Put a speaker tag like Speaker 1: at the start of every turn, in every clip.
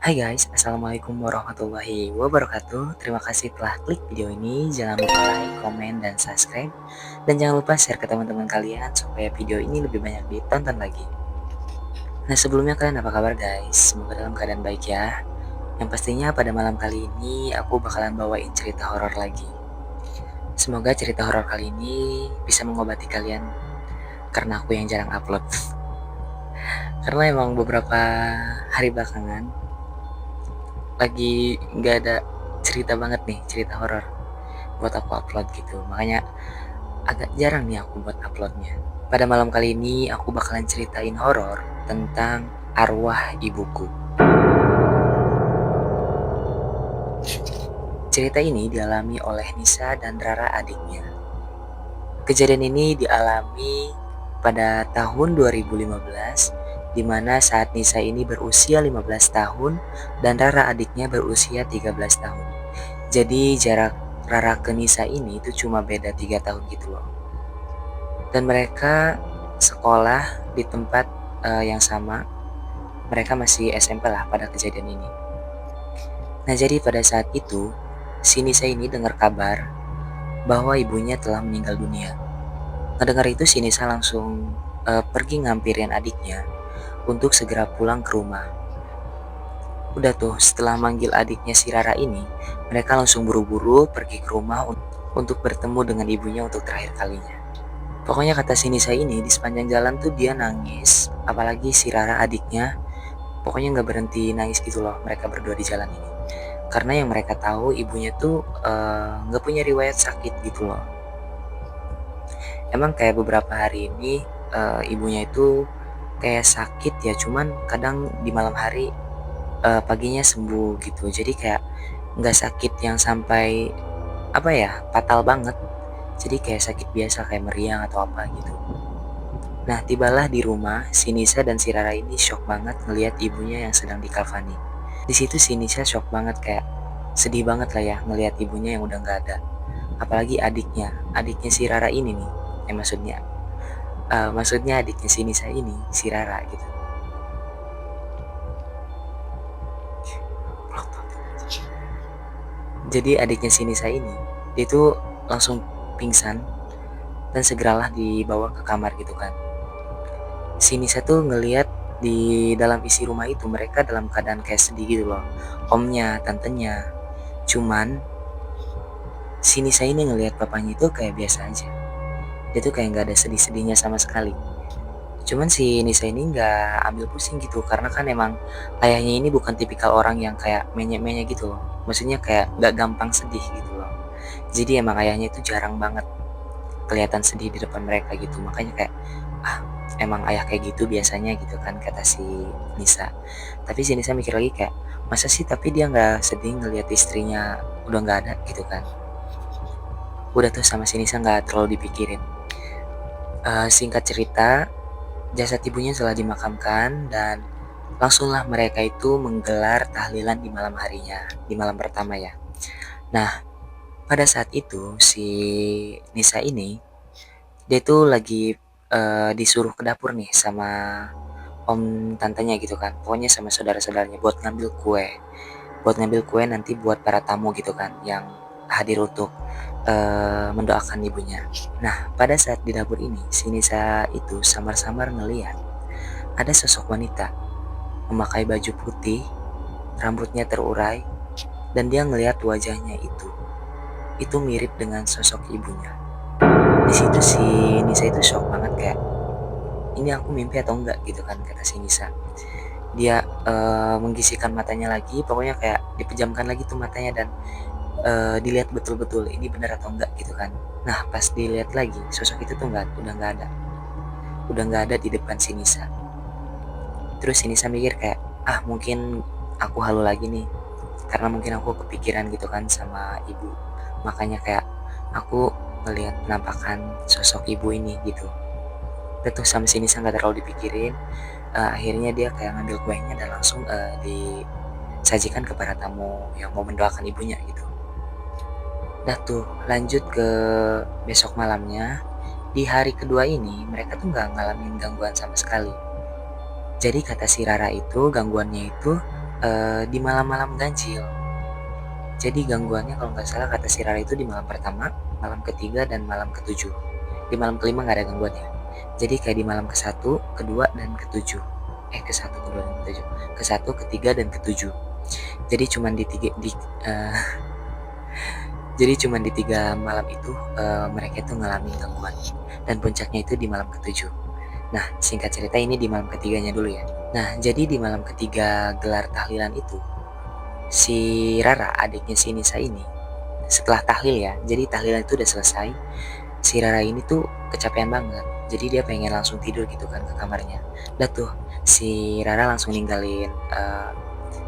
Speaker 1: Hai guys, Assalamualaikum warahmatullahi wabarakatuh. Terima kasih telah klik video ini. Jangan lupa like, komen, dan subscribe. Dan jangan lupa share ke teman-teman kalian supaya video ini lebih banyak ditonton lagi. Nah sebelumnya kalian apa kabar guys? Semoga dalam keadaan baik ya. Yang pastinya pada malam kali ini aku bakalan bawain cerita horor lagi. Semoga cerita horor kali ini bisa mengobati kalian karena aku yang jarang upload. Karena emang beberapa hari belakangan lagi nggak ada cerita banget nih, cerita horor buat aku upload gitu. Makanya agak jarang nih aku buat uploadnya. Pada malam kali ini aku bakalan ceritain horor tentang arwah ibuku. Cerita ini dialami oleh Nisa dan Rara adiknya. Kejadian ini dialami pada tahun 2015, di mana saat Nisa ini berusia 15 tahun dan Rara adiknya berusia 13 tahun. Jadi jarak Rara ke Nisa ini itu cuma beda 3 tahun gitu loh. Dan mereka sekolah di tempat yang sama. Mereka masih SMP lah pada kejadian ini. Nah jadi pada saat itu si Nisa ini dengar kabar bahwa ibunya telah meninggal dunia. Ngedengar itu si Nisa langsung pergi ngampirin adiknya untuk segera pulang ke rumah. Udah tuh setelah manggil adiknya si Rara ini, mereka langsung buru-buru pergi ke rumah untuk bertemu dengan ibunya untuk terakhir kalinya. Pokoknya kata si Nisa ini di sepanjang jalan tuh dia nangis, apalagi si Rara adiknya, pokoknya nggak berhenti nangis gitu loh mereka berdua di jalan ini. Karena yang mereka tahu ibunya tuh nggak punya riwayat sakit gitu loh. Emang kayak beberapa hari ini ibunya itu kayak sakit ya, cuman kadang di malam hari paginya sembuh gitu. Jadi kayak nggak sakit yang sampai apa ya fatal banget. Jadi kayak sakit biasa kayak meriang atau apa gitu. Nah tibalah di rumah, si Nisa dan si Rara ini shock banget ngelihat ibunya yang sedang dikafani. Di situ si Nisa shock banget kayak sedih banget lah ya ngelihat ibunya yang udah nggak ada. Apalagi adiknya si Rara ini nih, maksudnya adiknya si Nisa ini, si Rara gitu. Jadi adiknya si Nisa ini, dia tuh langsung pingsan dan segeralah dibawa ke kamar gitu kan. Si Nisa tuh ngelihat di dalam isi rumah itu mereka dalam keadaan kayak sedih gitu loh. Omnya, tantenya. Cuman si Nisa ini ngelihat papanya itu kayak biasa aja. Dia tuh kayak nggak ada sedih-sedihnya sama sekali. Cuman si Nisa ini nggak ambil pusing gitu karena kan emang ayahnya ini bukan tipikal orang yang kayak menyek-menyek gitu loh. Maksudnya kayak nggak gampang sedih gitu loh. Jadi emang ayahnya itu jarang banget kelihatan sedih di depan mereka gitu. Makanya kayak emang ayah kayak gitu biasanya gitu kan kata si Nisa. Tapi si Nisa mikir lagi kayak masa sih tapi dia nggak sedih ngelihat istrinya udah nggak ada gitu kan. Udah tuh sama si Nisa nggak terlalu dipikirin. Singkat cerita, jasad ibunya telah dimakamkan dan langsunglah mereka itu menggelar tahlilan di malam harinya, di malam pertama ya. Nah, pada saat itu si Nisa ini dia tuh lagi disuruh ke dapur nih sama om tantenya gitu kan. Pokoknya sama saudara-saudaranya buat ngambil kue. Buat ngambil kue nanti buat para tamu gitu kan yang hadir untuk mendoakan ibunya. Nah, pada saat di dapur ini, si Nisa itu samar-samar ngeliat ada sosok wanita memakai baju putih, rambutnya terurai, dan dia ngeliat wajahnya itu mirip dengan sosok ibunya. Di situ si Nisa itu shock banget kayak ini aku mimpi atau enggak gitu kan kata si Nisa. Dia menggisikkan matanya lagi, pokoknya kayak dipejamkan lagi tuh matanya dan dilihat betul-betul ini benar atau enggak gitu kan. Nah pas dilihat lagi sosok itu tuh udah nggak ada di depan si Nisa. Terus si Nisa mikir kayak mungkin aku halu lagi nih karena mungkin aku kepikiran gitu kan sama ibu, makanya kayak aku ngelihat penampakan sosok ibu ini gitu. Udah tuh sama si Nisa nggak terlalu dipikirin. Akhirnya dia kayak ngambil kuenya dan langsung disajikan kepada tamu yang mau mendoakan ibunya gitu. Dah tuh lanjut ke besok malamnya. Di hari kedua ini mereka tuh nggak ngalamin gangguan sama sekali. Jadi kata si Rara itu gangguannya itu di malam-malam ganjil. Jadi gangguannya kalau nggak salah kata si Rara itu di malam pertama, malam ketiga, dan malam ketujuh. Di malam kelima nggak ada gangguannya. Jadi kayak di malam ke-1, kedua, dan ketujuh. Ke-1, kedua, dan ketujuh. Ke-1, ketiga, dan ketujuh. Jadi cuman di tiga eh, jadi cuman di 3 malam itu mereka tuh ngalamin gangguan. Dan puncaknya itu di malam ketujuh. Nah, singkat cerita ini di malam ketiganya dulu ya. Nah, jadi di malam ketiga gelar tahlilan itu, si Rara, adiknya si Nisa ini, setelah tahlil ya, jadi tahlilan itu udah selesai, si Rara ini tuh kecapean banget. Jadi dia pengen langsung tidur gitu kan ke kamarnya. Udah tuh, si Rara langsung ninggalin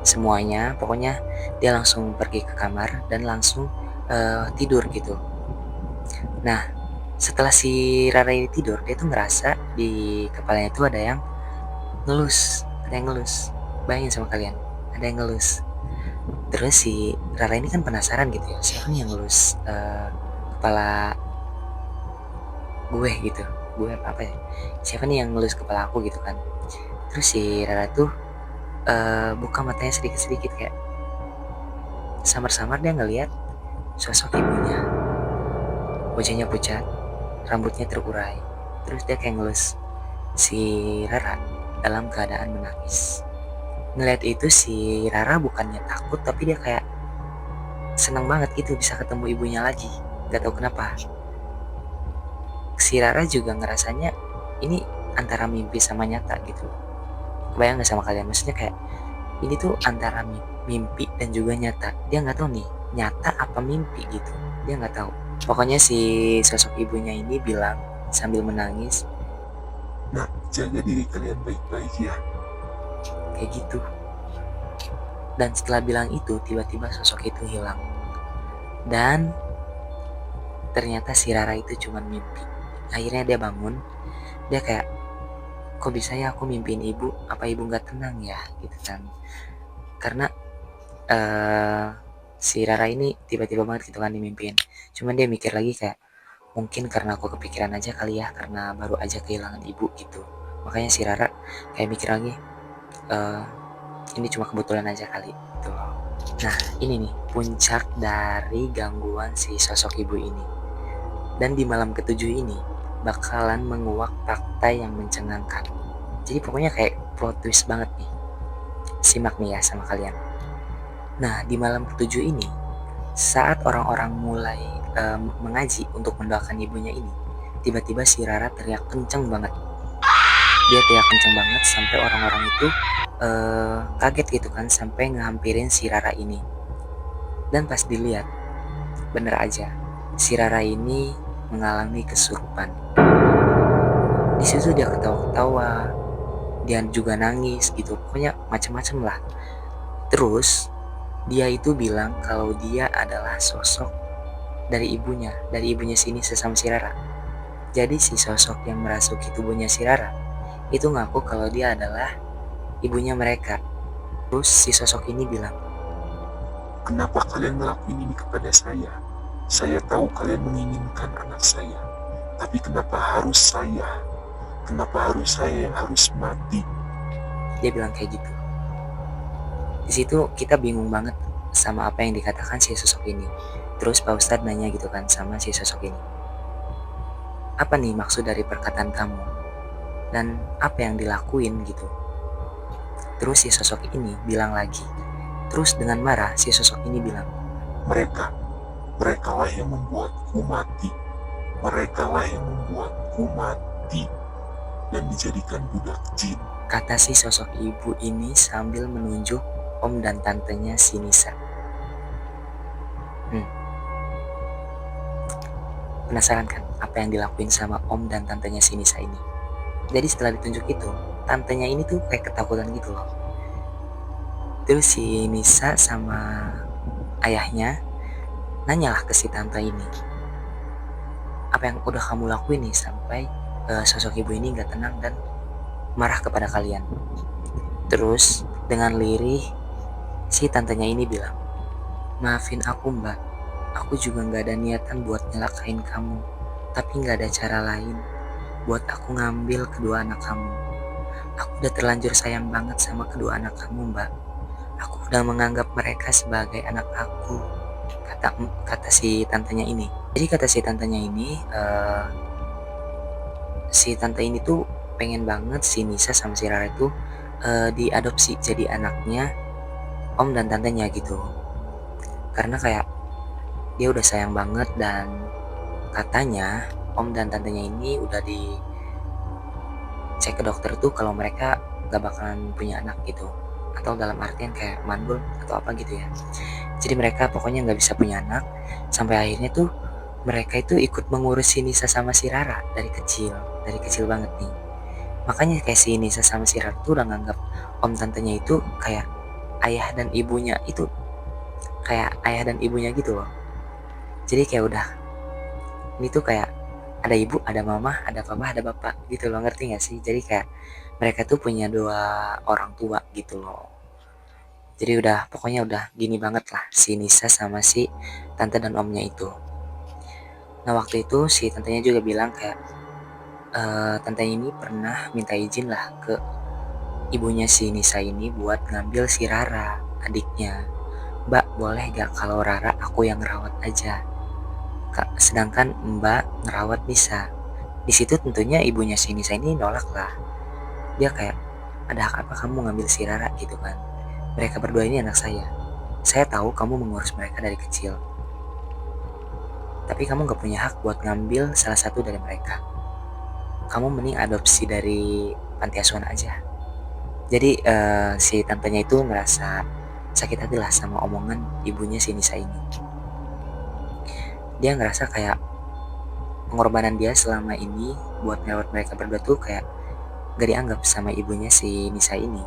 Speaker 1: semuanya, pokoknya dia langsung pergi ke kamar dan langsung tidur gitu. Nah, setelah si Rara ini tidur, dia tuh ngerasa di kepalanya tuh ada yang ngelus, Bayangin sama kalian, ada yang ngelus. Terus si Rara ini kan penasaran gitu ya, siapa nih yang ngelus kepala gue gitu, gue apa ya, siapa nih yang ngelus kepala aku gitu kan. Terus si Rara tuh buka matanya sedikit-sedikit, kayak samar-samar dia ngeliat sosok ibunya. Wajahnya pucat, rambutnya terurai. Terus dia kayak ngelus si Rara dalam keadaan menangis. Ngeliat itu si Rara bukannya takut, tapi dia kayak senang banget gitu bisa ketemu ibunya lagi. Gak tahu kenapa. Si Rara juga ngerasanya ini antara mimpi sama nyata gitu. Kebayang gak sama kalian? Maksudnya kayak ini tuh antara mimpi dan juga nyata. Dia nggak tahu nih nyata apa mimpi gitu. Dia nggak tahu. Pokoknya si sosok ibunya ini bilang sambil menangis,
Speaker 2: "Nah, jaga diri kalian baik-baik ya."
Speaker 1: kayak gitu. Dan setelah bilang itu, tiba-tiba sosok itu hilang. Dan ternyata si Rara itu cuma mimpi. Akhirnya dia bangun. Dia kayak, kok bisa ya aku mimpiin ibu? Apa ibu nggak tenang ya? Gitu kan. Karena si Rara ini tiba-tiba banget gitu kan dimimpiin. Cuman dia mikir lagi kayak, mungkin karena aku kepikiran aja kali ya, karena baru aja kehilangan ibu gitu. Makanya si Rara kayak mikir lagi, ini cuma kebetulan aja kali gitu. Nah, ini nih puncak dari gangguan si sosok ibu ini. Dan di malam ketujuh ini bakalan menguak fakta yang mencengangkan. Jadi pokoknya kayak plot twist banget nih. Simak nih ya sama kalian. Nah, di malam ketujuh ini, saat orang-orang mulai mengaji untuk mendoakan ibunya ini, tiba-tiba si Rara teriak kenceng banget. Dia teriak kenceng banget sampai orang-orang itu kaget gitu kan, sampai ngehampirin si Rara ini. Dan pas dilihat, bener aja, si Rara ini mengalami kesurupan. Di situ dia ketawa-ketawa, dia juga nangis gitu, pokoknya macam-macam lah. Terus dia itu bilang kalau dia adalah sosok dari ibunya sini sesama si Rara. Jadi si sosok yang merasuki tubuhnya si Rara itu ngaku kalau dia adalah ibunya mereka. Terus si sosok ini bilang,
Speaker 2: "Kenapa kalian ngelakuin ini kepada saya? Saya tahu kalian menginginkan anak saya. Tapi kenapa harus saya? Kenapa harus saya yang harus mati?"
Speaker 1: dia bilang kayak gitu. Di situ kita bingung banget sama apa yang dikatakan si sosok ini. Terus Pak Ustadz nanya gitu kan sama si sosok ini, apa nih maksud dari perkataan kamu? Dan apa yang dilakuin gitu? Terus si sosok ini bilang lagi. Terus dengan marah si sosok ini bilang,
Speaker 2: Merekalah yang membuatku mati. Merekalah yang membuatku mati dan dijadikan budak jin.
Speaker 1: Kata si sosok ibu ini sambil menunjuk om dan tantenya si Nisa. Penasaran kan apa yang dilakuin sama om dan tantenya si Nisa ini? Jadi setelah ditunjuk itu, tantenya ini tuh kayak ketakutan gitu loh. Terus si Nisa sama ayahnya nanyalah ke si tante ini, apa yang udah kamu lakuin nih sampai sosok ibu ini gak tenang dan marah kepada kalian? Terus dengan lirih si tantenya ini bilang, maafin aku mbak, aku juga gak ada niatan buat nyelakain kamu, tapi gak ada cara lain buat aku ngambil kedua anak kamu. Aku udah terlanjur sayang banget sama kedua anak kamu mbak. Aku udah menganggap mereka sebagai anak aku, kata si tantenya ini. Jadi kata si tantenya ini, si tante ini tuh pengen banget si Nisa sama si Rara itu diadopsi jadi anaknya om dan tantenya gitu. Karena kayak dia udah sayang banget, dan katanya om dan tantenya ini udah dicek ke dokter tuh kalau mereka gak bakalan punya anak gitu, atau dalam artian kayak mandul atau apa gitu ya. Jadi mereka pokoknya nggak bisa punya anak, sampai akhirnya tuh mereka itu ikut mengurus si Nisa sama si Rara dari kecil banget nih. Makanya kayak si Nisa sama si Rara tuh udah nganggap om tantenya itu kayak ayah dan ibunya itu, kayak ayah dan ibunya gitu loh. Jadi kayak udah, ini tuh kayak ada ibu, ada mama, ada papa, ada bapak gitu loh, ngerti gak sih? Jadi kayak mereka tuh punya dua orang tua gitu loh. Jadi udah, pokoknya udah gini banget lah si Nisa sama si tante dan omnya itu. Nah waktu itu si tantenya juga bilang kayak tante ini pernah minta izin lah ke ibunya si Nisa ini buat ngambil si Rara, adiknya. Mbak, boleh gak kalau Rara aku yang ngerawat aja? Kak, sedangkan Mbak ngerawat Nisa. Di situ tentunya ibunya si Nisa ini nolak lah. Dia kayak, ada hak apa kamu ngambil si Rara gitu kan? Mereka berdua ini anak saya. Saya tahu kamu mengurus mereka dari kecil, tapi kamu gak punya hak buat ngambil salah satu dari mereka. Kamu mending adopsi dari panti asuhan aja. Jadi si tantenya itu ngerasa sakit hati lah sama omongan ibunya si Nisa ini. Dia ngerasa kayak pengorbanan dia selama ini buat ngerawat mereka berdua tuh kayak gak dianggap sama ibunya si Nisa ini.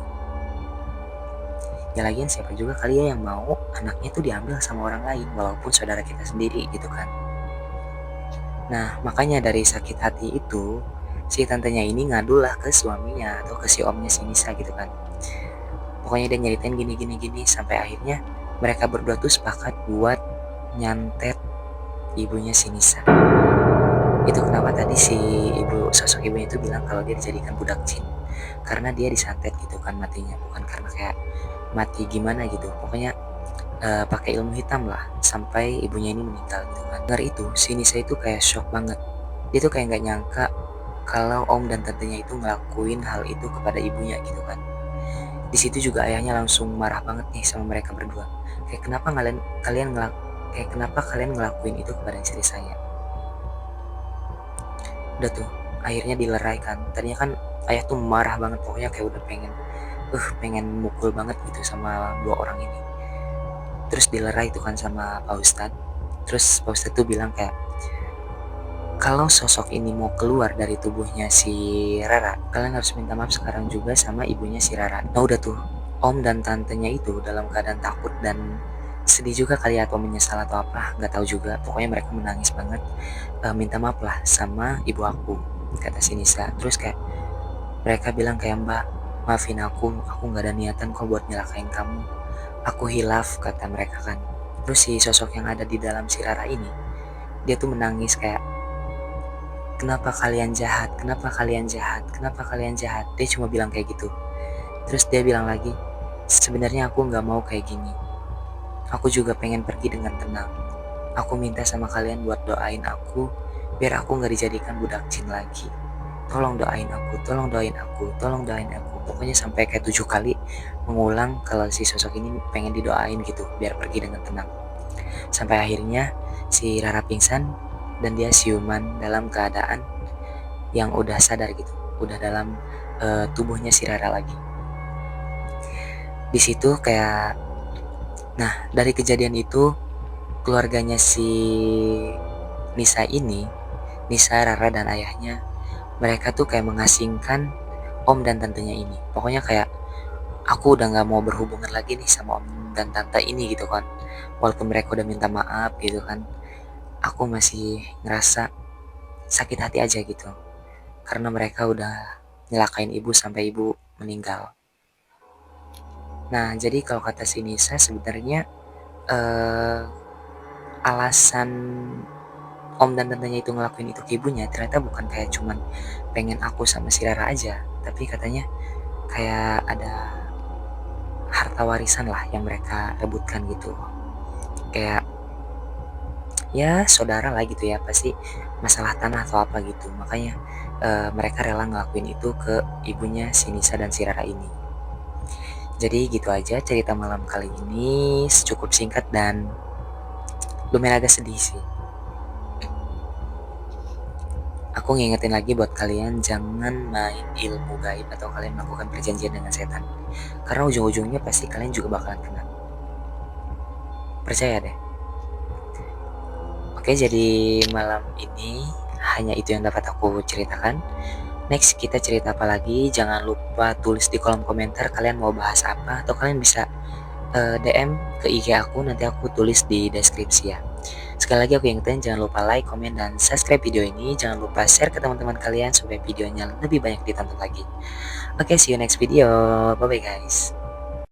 Speaker 1: Ya lagian siapa juga kali ya yang mau anaknya tuh diambil sama orang lain, walaupun saudara kita sendiri gitu kan. Nah makanya dari sakit hati itu si tantenya ini ngadu lah ke suaminya atau ke si omnya si Nisa gitu kan. Pokoknya dia nyeritain gini sampai akhirnya mereka berdua tuh sepakat buat nyantet ibunya si Nisa. Itu kenapa tadi si sosok ibunya itu bilang kalau dia dijadikan budak jin, karena dia disantet gitu kan matinya, bukan karena kayak mati gimana gitu. Pokoknya pakai ilmu hitam lah sampai ibunya ini meninggal gitu kan. Dengar itu si Nisa itu kayak shock banget. Dia tuh kayak nggak nyangka kalau om dan tantenya itu ngelakuin hal itu kepada ibunya gitu kan. Di situ juga ayahnya langsung marah banget nih sama mereka berdua. Kayak kenapa kalian ngelakuin itu kepada istri saya? Udah tuh, akhirnya dilerai kan. Tadinya kan ayah tuh marah banget, pokoknya kayak udah pengen mukul banget gitu sama dua orang ini. Terus dilerai tuh kan sama Pak Ustadz. Terus Pak Ustadz tuh bilang kayak, kalau sosok ini mau keluar dari tubuhnya si Rara, kalian harus minta maaf sekarang juga sama ibunya si Rara. Nah udah tuh, om dan tantenya itu dalam keadaan takut dan sedih juga kali atau menyesal atau apa, nggak tahu juga. Pokoknya mereka menangis banget, minta maaf lah sama ibu aku, kata si Nisa. Terus kayak mereka bilang kayak, Mbak, maafin aku nggak ada niatan kok buat nyelakain kamu. Aku hilaf, kata mereka kan. Terus si sosok yang ada di dalam si Rara ini, dia tuh menangis kayak, kenapa kalian jahat, kenapa kalian jahat, kenapa kalian jahat. Dia cuma bilang kayak gitu. Terus dia bilang lagi, sebenarnya aku nggak mau kayak gini. Aku juga pengen pergi dengan tenang. Aku minta sama kalian buat doain aku, biar aku nggak dijadikan budak jin lagi. Tolong doain aku, tolong doain aku, tolong doain aku. Pokoknya sampai kayak 7 kali mengulang kalau si sosok ini pengen didoain gitu, biar pergi dengan tenang. Sampai akhirnya si Rara pingsan dan dia siuman dalam keadaan yang udah sadar gitu, udah dalam tubuhnya si Rara lagi. Di situ kayak, nah dari kejadian itu keluarganya si Nisa ini, Nisa, Rara dan ayahnya, mereka tuh kayak mengasingkan om dan tantenya ini. Pokoknya kayak, aku udah nggak mau berhubungan lagi nih sama om dan tante ini gitu kan. Walaupun mereka udah minta maaf gitu kan, aku masih ngerasa sakit hati aja gitu, karena mereka udah nyelakain ibu sampai ibu meninggal. Nah jadi kalau kata si Nisa sebenarnya alasan om dan tantenya itu ngelakuin itu ke ibunya ternyata bukan kayak cuman pengen aku sama si Rara aja, tapi katanya kayak ada harta warisan lah yang mereka rebutkan gitu. Kayak ya saudara lah gitu ya, pasti masalah tanah atau apa gitu. Makanya mereka rela ngelakuin itu ke ibunya si Nisa dan si Rara ini. Jadi gitu aja cerita malam kali ini, cukup singkat dan lumayan agak sedih sih. Aku ngingetin lagi buat kalian, jangan main ilmu gaib atau kalian melakukan perjanjian dengan setan. Karena ujung-ujungnya pasti kalian juga bakalan kena. Percaya deh. Oke, jadi malam ini hanya itu yang dapat aku ceritakan. Next kita cerita apa lagi? Jangan lupa tulis di kolom komentar kalian mau bahas apa, atau kalian bisa DM ke IG aku, nanti aku tulis di deskripsi ya. Sekali lagi aku ingetin, jangan lupa like, komen, dan subscribe video ini. Jangan lupa share ke teman-teman kalian supaya videonya lebih banyak ditonton lagi. Oke, see you next video. Bye bye guys.